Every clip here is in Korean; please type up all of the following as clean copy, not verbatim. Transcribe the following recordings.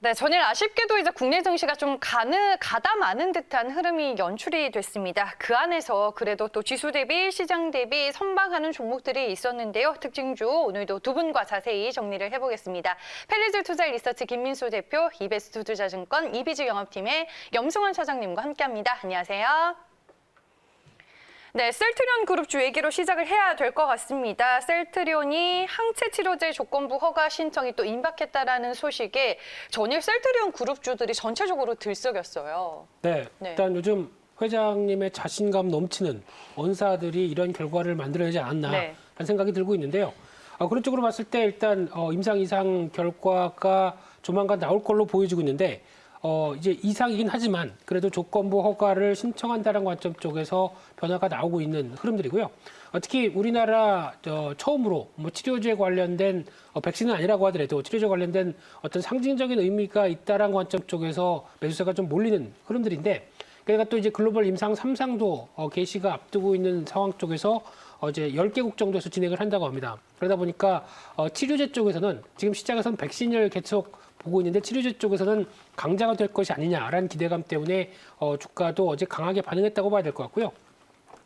네, 전일 아쉽게도 이제 국내 증시가 좀 가다마는 듯한 흐름이 연출이 됐습니다. 그 안에서 그래도 또 지수 대비 시장 대비 선방하는 종목들이 있었는데요. 특징주 오늘도 두 분과 자세히 정리를 해보겠습니다. 펠리즈 투자 리서치 김민수 대표, 이베스트 투자증권 이비즈 영업팀의 염승환 차장님과 함께합니다. 안녕하세요. 네, 셀트리온 그룹주 얘기로 시작을 해야 될 것 같습니다. 셀트리온이 항체 치료제 조건부 허가 신청이 또 임박했다라는 소식에 전일 셀트리온 그룹주들이 전체적으로 들썩였어요. 네, 네. 일단 요즘 회장님의 자신감 넘치는 원사들이 이런 결과를 만들어내지 않았나라는 네. 생각이 들고 있는데요. 그런 쪽으로 봤을 때 일단 임상 이상 결과가 조만간 나올 걸로 보여지고 있는데 이제 이상이긴 하지만 그래도 조건부 허가를 신청한다는 관점 쪽에서 변화가 나오고 있는 흐름들이고요. 특히 우리나라 처음으로 뭐 치료제 관련된 백신은 아니라고 하더라도 치료제 관련된 어떤 상징적인 의미가 있다는 관점 쪽에서 매수세가 좀 몰리는 흐름들인데, 그러니까 또 이제 글로벌 임상 3상도 개시가 앞두고 있는 상황 쪽에서 이제 10개국 정도에서 진행을 한다고 합니다. 그러다 보니까 치료제 쪽에서는 지금 시장에서는 백신을 계속 보고 있는데 치료제 쪽에서는 강자가 될 것이 아니냐라는 기대감 때문에 주가도 어제 강하게 반응했다고 봐야 될 것 같고요.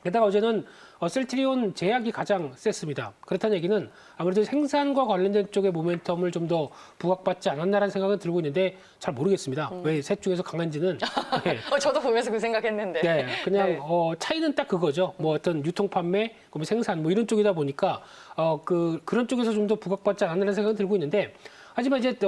게다가 어제는 셀트리온 제약이 가장 셌습니다. 그렇다는 얘기는 아무래도 생산과 관련된 쪽의 모멘텀을 좀 더 부각받지 않았나라는 생각은 들고 있는데 잘 모르겠습니다. 왜 셋 중에서 강한지는. 네. 저도 보면서 그 생각했는데. 네, 그냥 네. 차이는 딱 그거죠. 뭐 어떤 유통 판매, 그러면 생산 뭐 이런 쪽이다 보니까 그런 쪽에서 좀 더 부각받지 않았나라는 생각은 들고 있는데, 하지만 이제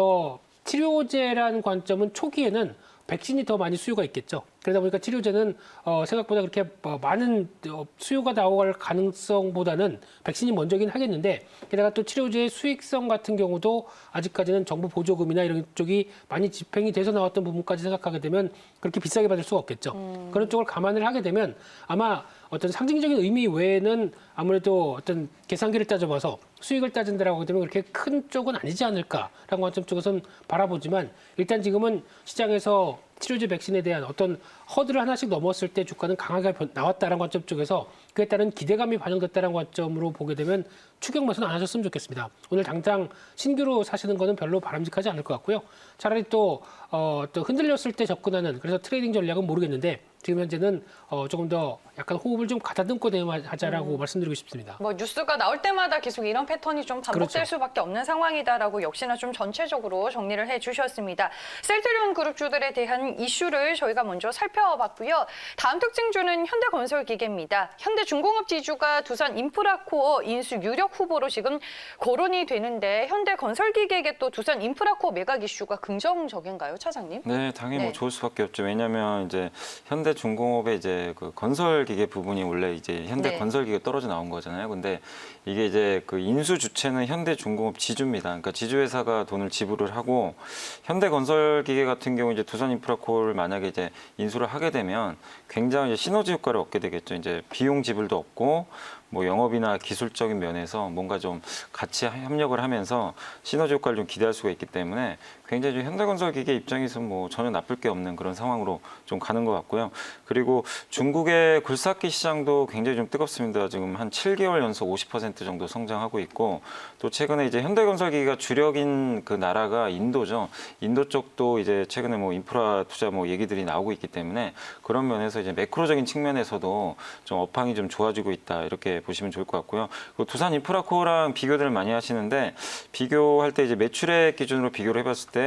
치료제라는 관점은 초기에는 백신이 더 많이 수요가 있겠죠. 그러다 보니까 치료제는 생각보다 그렇게 많은 수요가 나올 가능성보다는 백신이 먼저긴 하겠는데, 게다가 또 치료제의 수익성 같은 경우도 아직까지는 정부 보조금이나 이런 쪽이 많이 집행이 돼서 나왔던 부분까지 생각하게 되면 그렇게 비싸게 받을 수가 없겠죠. 그런 쪽을 감안을 하게 되면 아마 어떤 상징적인 의미 외에는 아무래도 어떤 계산기를 따져봐서 수익을 따진다라고 하게 되면 그렇게 큰 쪽은 아니지 않을까라는 관점 쪽에서는 바라보지만, 일단 지금은 시장에서 치료제 백신에 대한 어떤 허들을 하나씩 넘었을 때 주가는 강하게 나왔다는 관점 쪽에서 그에 따른 기대감이 반영됐다는 관점으로 보게 되면 추격 매수는 안 하셨으면 좋겠습니다. 오늘 당장 신규로 사시는 거는 별로 바람직하지 않을 것 같고요. 차라리 또 흔들렸을 때 접근하는, 그래서 트레이딩 전략은 모르겠는데 지금 현재는 조금 더 약간 호흡을 좀 가다듬고 대응하자라고 말씀드리고 싶습니다. 뭐 뉴스가 나올 때마다 계속 이런 패턴이 좀 반복될 그렇죠. 수밖에 없는 상황이다라고 역시나 좀 전체적으로 정리를 해주셨습니다. 셀트리온 그룹주들에 대한 이슈를 저희가 먼저 살펴봤고요. 다음 특징주는 현대건설기계입니다. 현대중공업 지주가 두산 인프라코어 인수 유력 후보로 지금 거론이 되는데, 현대건설기계에게 또 두산 인프라코어 매각 이슈가 긍정적인가요, 차장님? 네, 당연히 네. 뭐 좋을 수밖에 없죠. 왜냐하면 이제 현대중공업의 이제 그 건설기계 부분이 원래 이제 네. 현대건설기계 떨어져 나온 거잖아요. 근데 이게 이제 그 인수 주체는 현대중공업 지주입니다. 그러니까 지주회사가 돈을 지불을 하고, 현대건설기계 같은 경우 이제 두산인프라코어를 만약에 이제 인수를 하게 되면 굉장히 이제 시너지 효과를 얻게 되겠죠. 이제 비용 지불도 없고 뭐 영업이나 기술적인 면에서 뭔가 좀 같이 협력을 하면서 시너지 효과를 좀 기대할 수가 있기 때문에 굉장히 좀 현대건설기계 입장에서 뭐 전혀 나쁠 게 없는 그런 상황으로 좀 가는 것 같고요. 그리고 중국의 굴삭기 시장도 굉장히 좀 뜨겁습니다. 지금 한 7개월 연속 50% 정도 성장하고 있고, 또 최근에 이제 현대건설기계가 주력인 그 나라가 인도죠. 인도 쪽도 이제 최근에 뭐 인프라 투자 뭐 얘기들이 나오고 있기 때문에 그런 면에서 이제 매크로적인 측면에서도 좀 업황이 좀 좋아지고 있다, 이렇게 보시면 좋을 것 같고요. 그리고 두산 인프라코어랑 비교들을 많이 하시는데, 비교할 때 이제 매출액 기준으로 비교를 해봤을 때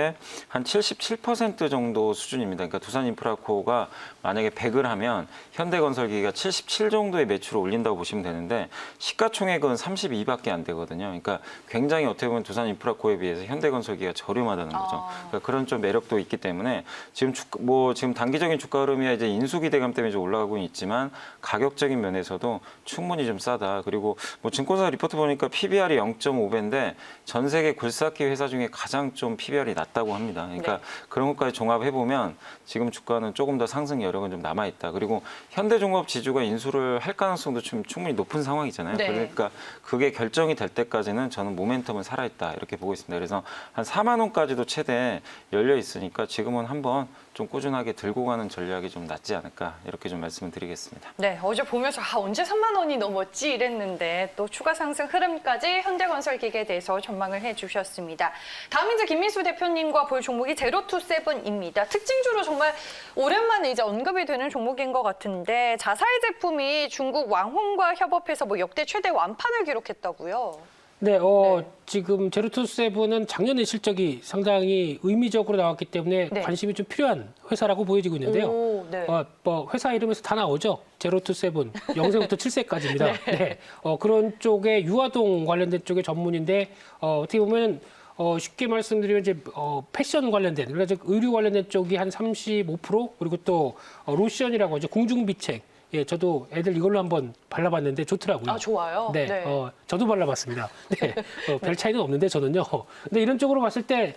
한 77% 정도 수준입니다. 그러니까 두산 인프라코어가 만약에 100을 하면 현대건설기계가 77 정도의 매출을 올린다고 보시면 되는데, 시가총액은 32밖에 안 되거든요. 그러니까 굉장히 어떻게 보면 두산 인프라코어에 비해서 현대건설기계가 저렴하다는 거죠. 그러니까 그런 좀 매력도 있기 때문에 지금 지금 단기적인 주가 흐름이 이제 인수 기대감 때문에 좀 올라가고 있지만 가격적인 면에서도 충분히 좀 싸다. 그리고 뭐 증권사 리포트 보니까 PBR이 0.5배인데 전 세계 굴삭기 회사 중에 가장 좀 PBR이 낮다고 합니다. 그러니까 네. 그런 것까지 종합해 보면 지금 주가는 조금 더 상승 여력은 좀 남아 있다. 그리고 현대중공업 지주가 인수를 할 가능성도 좀 충분히 높은 상황이잖아요. 네. 그러니까 그게 결정이 될 때까지는 저는 모멘텀은 살아 있다, 이렇게 보고 있습니다. 그래서 한 4만 원까지도 최대 열려 있으니까 지금은 한번 좀 꾸준하게 들고 가는 전략이 좀 낫지 않을까 이렇게 좀 말씀을 드리겠습니다. 네, 어제 보면서 언제 3만 원이 넘었지 이랬는데 또 추가 상승 흐름까지 현대건설기계에 대해서 전망을 해주셨습니다. 다음 이제 김민수 대표님과 볼 종목이 제로투세븐입니다. 특징주로 정말 오랜만에 이제 언급이 되는 종목인 것 같은데 자사의 제품이 중국 왕홍과 협업해서 뭐 역대 최대 완판을 기록했다고요? 네, 지금 제로투세븐은 작년에 실적이 상당히 의미적으로 나왔기 때문에 네. 관심이 좀 필요한 회사라고 보여지고 있는데요. 오, 네. 뭐 회사 이름에서 다 나오죠. 제로투세븐, 0세부터 7세까지입니다. 네. 그런 쪽에 유아동 관련된 쪽의 전문인데 어떻게 보면 쉽게 말씀드리면 이제 패션 관련된 그러니까 즉 의류 관련된 쪽이 한 35% 그리고 또 로션이라고 하죠. 궁중비책. 예, 저도 애들 이걸로 한번 발라봤는데 좋더라고요. 아, 좋아요? 네, 네. 저도 발라봤습니다. 네, 별 차이는 없는데 저는요. 근데 이런 쪽으로 봤을 때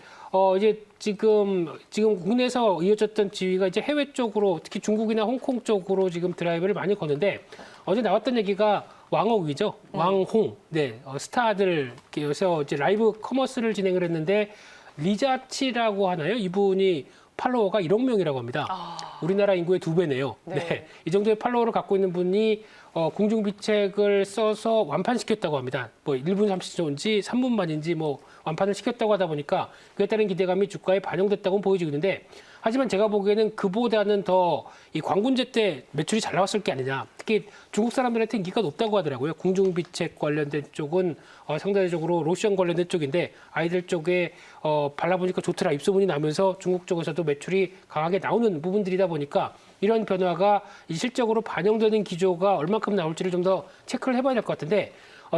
이제 지금 국내에서 이어졌던 지위가 이제 해외 쪽으로 특히 중국이나 홍콩 쪽으로 지금 드라이브를 많이 거는데 어제 나왔던 얘기가 왕옥이죠. 왕홍. 네, 스타들께서 이제 라이브 커머스를 진행을 했는데 리자치라고 하나요? 이분이 팔로워가 1억 명이라고 합니다. 우리나라 인구의 2배네요. 네. 네. 이 정도의 팔로워를 갖고 있는 분이 궁중비책을 써서 완판시켰다고 합니다. 뭐 1분 30초인지 3분 만인지 뭐 완판을 시켰다고 하다 보니까 그에 따른 기대감이 주가에 반영됐다고 보여지고 있는데 하지만 제가 보기에는 그보다는 더 이 광군제 때 매출이 잘 나왔을 게 아니냐. 특히 중국 사람들한테 인기가 높다고 하더라고요. 궁중비책 관련된 쪽은 상대적으로 로션 관련된 쪽인데 아이들 쪽에 발라보니까 좋더라. 입소문이 나면서 중국 쪽에서도 매출이 강하게 나오는 부분들이다 보니까 이런 변화가 실적으로 반영되는 기조가 얼마큼 나올지를 좀 더 체크를 해봐야 될 것 같은데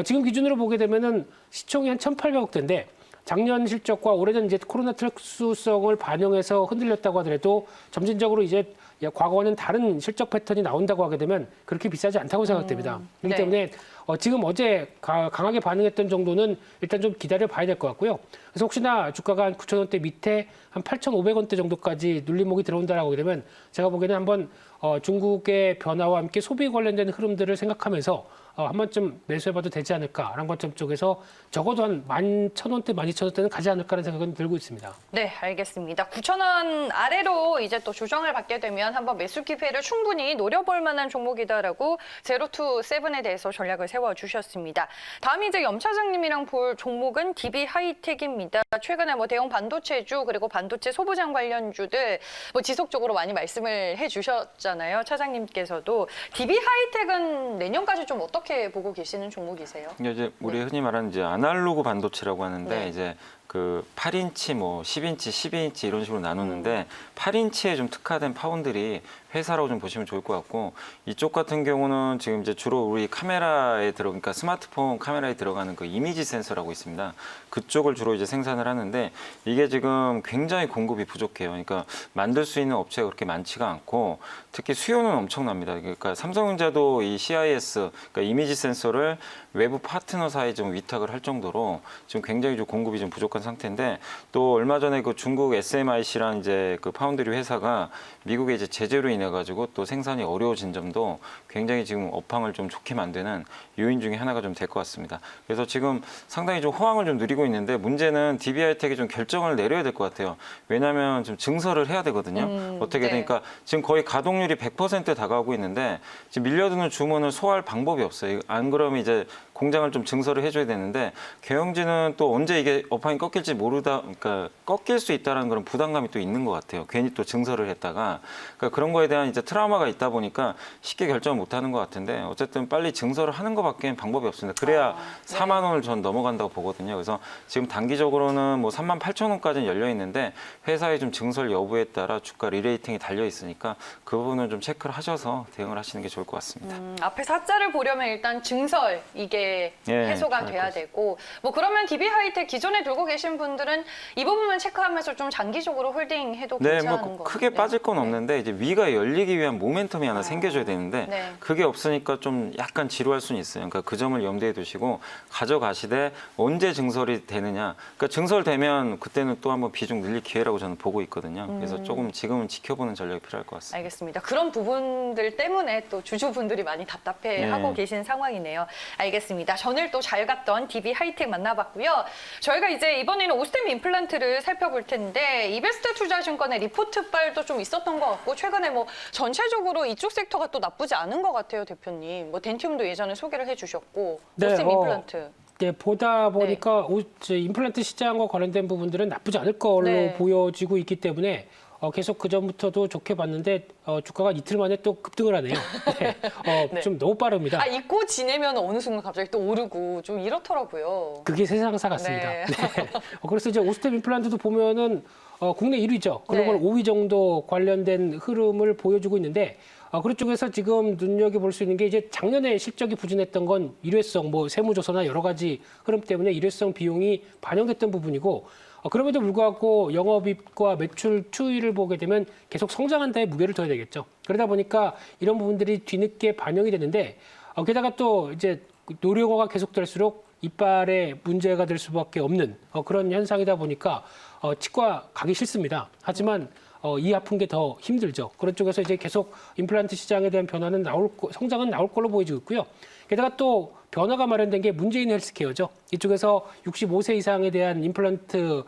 지금 기준으로 보게 되면은 시총이 한 1,800억대인데 작년 실적과 올해는 이제 코로나 특수성을 반영해서 흔들렸다고 하더라도 점진적으로 이제 과거와는 다른 실적 패턴이 나온다고 하게 되면 그렇게 비싸지 않다고 생각됩니다. 그렇기 네. 때문에 지금 어제 강하게 반응했던 정도는 일단 좀 기다려 봐야 될 것 같고요. 그래서 혹시나 주가가 한 9,000원대 밑에 한 8,500원대 정도까지 눌림목이 들어온다라고 하게 되면 제가 보기에는 한번 중국의 변화와 함께 소비 관련된 흐름들을 생각하면서 한 번쯤 매수해봐도 되지 않을까라는 관점 쪽에서 적어도 한 11,000원대, 12,000원대는 가지 않을까라는 생각은 들고 있습니다. 네, 알겠습니다. 9,000원 아래로 이제 또 조정을 받게 되면 한번 매수 기회를 충분히 노려볼 만한 종목이다라고 제로투세븐에 대해서 전략을 세워주셨습니다. 다음 이제 염 차장님이랑 볼 종목은 DB 하이텍입니다. 최근에 뭐 대형 반도체주 그리고 반도체 소부장 관련주들 뭐 지속적으로 많이 말씀을 해주셨잖아요. 차장님께서도 DB 하이텍은 내년까지 좀 어떻게 보고 계시는 종목이세요? 이제 우리 흔히 말하는 이제 아날로그 반도체라고 하는데 네. 이제 그 8인치, 뭐 10인치, 12인치 이런 식으로 나누는데 8인치에 좀 특화된 파운드리 회사라고 좀 보시면 좋을 것 같고 이쪽 같은 경우는 지금 이제 주로 우리 카메라에 그러니까 스마트폰 카메라에 들어가는 그 이미지 센서라고 있습니다. 그쪽을 주로 이제 생산을 하는데 이게 지금 굉장히 공급이 부족해요. 그러니까 만들 수 있는 업체가 그렇게 많지가 않고 특히 수요는 엄청납니다. 그러니까 삼성전자도 이 CIS, 그러니까 이미지 센서를 외부 파트너사에 좀 위탁을 할 정도로 지금 굉장히 좀 공급이 좀 부족한 상태인데 또 얼마 전에 그 중국 SMIC라는 이제 그 파운드리 회사가 미국의 이제 제재로 인해 가지고 또 생산이 어려워진 점도 굉장히 지금 업황을 좀 좋게 만드는 요인 중에 하나가 좀 될 것 같습니다. 그래서 지금 상당히 좀 호황을 좀 누리고 있는데 문제는 DB하이텍이 좀 결정을 내려야 될 것 같아요. 왜냐하면 좀 증설을 해야 되거든요. 어떻게 네. 되니까 지금 거의 가동률이 100%에 다가오고 있는데 지금 밀려드는 주문을 소화할 방법이 없어요. 안 그러면 이제 공장을 좀 증설을 해줘야 되는데 경영진은 또 언제 이게 업황이 꺾일지 모르다, 그러니까 꺾일 수 있다는 그런 부담감이 또 있는 것 같아요. 괜히 또 증설을 했다가 그러니까 그런 거에 대한 이제 트라우마가 있다 보니까 쉽게 결정을 못하는 것 같은데 어쨌든 빨리 증설을 하는 것밖에 방법이 없습니다. 그래야 네. 4만 원을 전 넘어간다고 보거든요. 그래서 지금 단기적으로는 뭐 3만 8천 원까지는 열려 있는데 회사의 좀 증설 여부에 따라 주가 리레이팅이 달려 있으니까 그 부분은 좀 체크를 하셔서 대응을 하시는 게 좋을 것 같습니다. 앞에 사자를 보려면 일단 증설 이게 해소가 잘 돼야 되고 뭐 그러면 DB 하이텍 기존에 들고 계신 분들은 이 부분만 체크하면서 좀 장기적으로 홀딩해도 네, 괜찮은 뭐 거 크게 빠질 건 없는데 이제 위가 열리기 위한 모멘텀이 하나 생겨줘야 되는데 네. 그게 없으니까 좀 약간 지루할 수는 있어요. 그러니까 그 점을 염두에 두시고 가져가시되 언제 증설이 되느냐. 그러니까 증설되면 그때는 또 한번 비중 늘릴 기회라고 저는 보고 있거든요. 그래서 조금 지금은 지켜보는 전략이 필요할 것 같습니다. 알겠습니다. 그런 부분들 때문에 또 주주분들이 많이 답답해하고 네. 계신 상황이네요. 알겠습니다. 알겠습니다. 전일 또 잘 갔던 DB 하이텍 만나봤고요. 저희가 이제 이번에는 오스템 임플란트를 살펴볼 텐데 이베스트 투자증권의 리포트빨도 좀 있었던 것 같고 최근에 뭐 전체적으로 이쪽 섹터가 또 나쁘지 않은 것 같아요, 대표님. 뭐 덴티움도 예전에 소개를 해주셨고 네, 오스템 임플란트. 네, 보다 보니까 임플란트 시장과 관련된 부분들은 나쁘지 않을 걸로 네. 보여지고 있기 때문에 계속 그 전부터도 좋게 봤는데 주가가 이틀 만에 또 급등을 하네요. 네. 네. 좀 너무 빠릅니다. 아, 잊고 지내면 어느 순간 갑자기 또 오르고 좀 이렇더라고요. 그게 세상사 같습니다. 네. 네. 그래서 이제 오스템 임플란트도 보면은 국내 1위죠. 글로벌 네. 5위 정도 관련된 흐름을 보여주고 있는데 그런 쪽에서 지금 눈여겨볼 수 있는 게 이제 작년에 실적이 부진했던 건 일회성, 뭐 세무조사나 여러 가지 흐름 때문에 일회성 비용이 반영됐던 부분이고 그럼에도 불구하고 영업이익과 매출 추이를 보게 되면 계속 성장한 데에 무게를 둬야 되겠죠. 그러다 보니까 이런 부분들이 뒤늦게 반영이 되는데 게다가 또 이제 노령화가 계속될수록 이빨에 문제가 될 수밖에 없는 그런 현상이다 보니까 치과 가기 싫습니다. 하지만 이 아픈 게 더 힘들죠. 그런 쪽에서 이제 계속 임플란트 시장에 대한 변화는 성장은 나올 걸로 보여지고 있고요. 게다가 또 변화가 마련된 게 문재인 헬스케어죠. 이쪽에서 65세 이상에 대한 임플란트에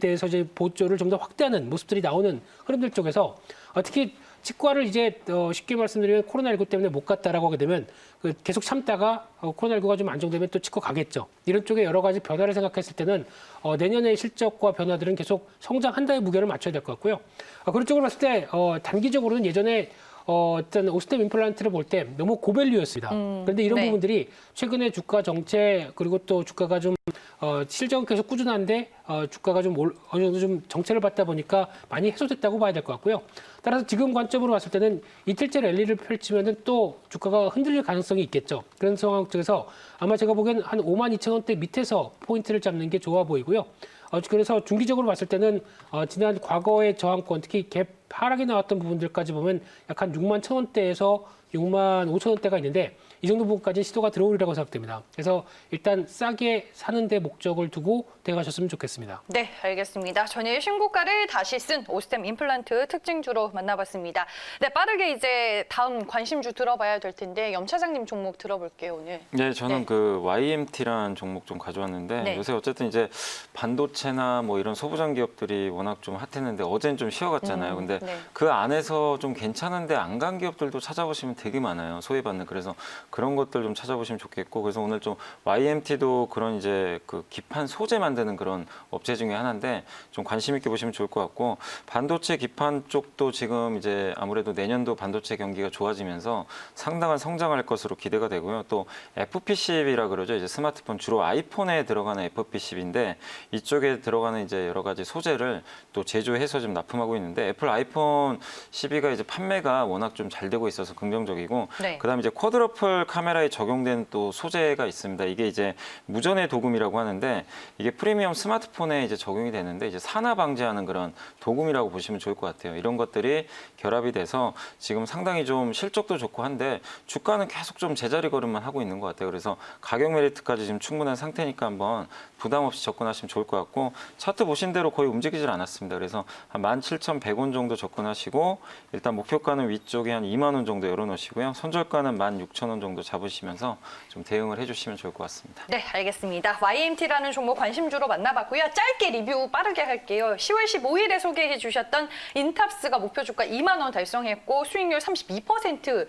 대해서 이제 보조를 좀 더 확대하는 모습들이 나오는 흐름들 쪽에서 특히 치과를 이제 쉽게 말씀드리면 코로나19 때문에 못 갔다라고 하게 되면 계속 참다가 코로나19가 좀 안정되면 또 치과 가겠죠. 이런 쪽에 여러 가지 변화를 생각했을 때는 내년의 실적과 변화들은 계속 성장한다의 무게를 맞춰야 될 것 같고요. 그런 쪽으로 봤을 때 단기적으로는 예전에 어떤 오스템 임플란트를 볼 때 너무 고밸류였습니다. 그런데 이런 네. 부분들이 최근에 주가 정체 그리고 또 주가가 좀 실적은 계속 꾸준한데 주가가 좀 어느 정도 좀 정체를 받다 보니까 많이 해소됐다고 봐야 될 것 같고요. 따라서 지금 관점으로 봤을 때는 이틀째 랠리를 펼치면은 또 주가가 흔들릴 가능성이 있겠죠. 그런 상황 쪽에서 아마 제가 보기엔 한 52,000원대 밑에서 포인트를 잡는 게 좋아 보이고요. 그래서 중기적으로 봤을 때는 지난 과거의 저항권, 특히 갭 하락이 나왔던 부분들까지 보면 약 한 61,000원대에서 65,000원대가 있는데 이 정도 부분까지 시도가 들어오리라고 생각됩니다. 그래서 일단 싸게 사는 데 목적을 두고 대응하셨으면 좋겠습니다. 네, 알겠습니다. 전일 신고가를 다시 쓴 오스템 임플란트 특징주로 만나봤습니다. 네, 빠르게 이제 다음 관심주 들어봐야 될 텐데 염 차장님 종목 들어볼게요, 오늘. 네, 저는 네. 그 YMT라는 종목 좀 가져왔는데 네. 요새 어쨌든 이제 반도체나 뭐 이런 소부장 기업들이 워낙 좀 핫했는데 어제는 좀 쉬어갔잖아요. 근데 네. 그 안에서 좀 괜찮은데 안 간 기업들도 찾아보시면 되게 많아요. 소외받는. 그래서 그런 것들 좀 찾아보시면 좋겠고 그래서 오늘 좀 YMT도 그런 이제 그 기판 소재 만드는 그런 업체 중에 하나인데 좀 관심 있게 보시면 좋을 것 같고 반도체 기판 쪽도 지금 이제 아무래도 내년도 반도체 경기가 좋아지면서 상당한 성장할 것으로 기대가 되고요. 또 FPCB라 그러죠. 이제 스마트폰 주로 아이폰에 들어가는 FPCB인데 이쪽에 들어가는 이제 여러 가지 소재를 또 제조해서 좀 납품하고 있는데 애플 아이폰 12가 이제 판매가 워낙 좀 잘 되고 있어서 긍정적이고 네. 그다음에 이제 쿼드러플 카메라에 적용된 또 소재가 있습니다. 이게 이제 무전의 도금이라고 하는데 이게 프리미엄 스마트폰에 이제 적용이 되는데 이제 산화 방지하는 그런 도금이라고 보시면 좋을 것 같아요. 이런 것들이 결합이 돼서 지금 상당히 좀 실적도 좋고 한데 주가는 계속 좀 제자리 걸음만 하고 있는 것 같아요. 그래서 가격 메리트까지 지금 충분한 상태니까 한번 부담 없이 접근하시면 좋을 것 같고 차트 보신 대로 거의 움직이질 않았습니다. 그래서 한 17,100원 정도 접근하시고 일단 목표가는 위쪽에 한 2만 원 정도 열어놓으시고요. 손절가는 16,000원 정도 잡으시면서 좀 대응을 해주시면 좋을 것 같습니다. 네, 알겠습니다. YMT라는 종목 관심주로 만나봤고요. 짧게 리뷰 빠르게 할게요. 10월 15일에 소개해 주셨던 인탑스가 목표 주가 2만 원 달성했고 수익률 32%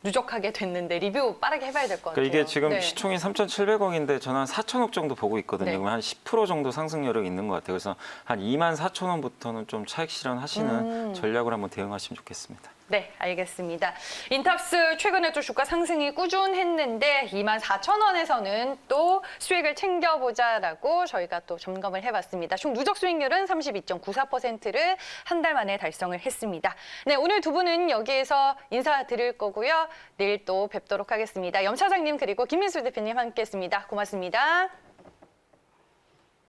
누적하게 됐는데 리뷰 빠르게 해봐야 될 것 같아요. 그러니까 이게 지금 네. 시총이 3,700억인데 저는 한 4,000억 정도 보고 있거든요. 네. 그러면 한 10% 정도 상승 여력이 있는 것 같아요. 그래서 한 24,000원부터는 좀 차익 실현하시는 전략을 한번 대응하시면 좋겠습니다. 네, 알겠습니다. 인탑스 최근에도 주가 상승이 꾸준했는데 24,000원에서는 또 수익을 챙겨보자라고 저희가 또 점검을 해봤습니다. 총 누적 수익률은 32.94%를 한 달 만에 달성을 했습니다. 네, 오늘 두 분은 여기에서 인사드릴 거고요. 내일 또 뵙도록 하겠습니다. 염 차장님 그리고 김민수 대표님 함께했습니다. 고맙습니다.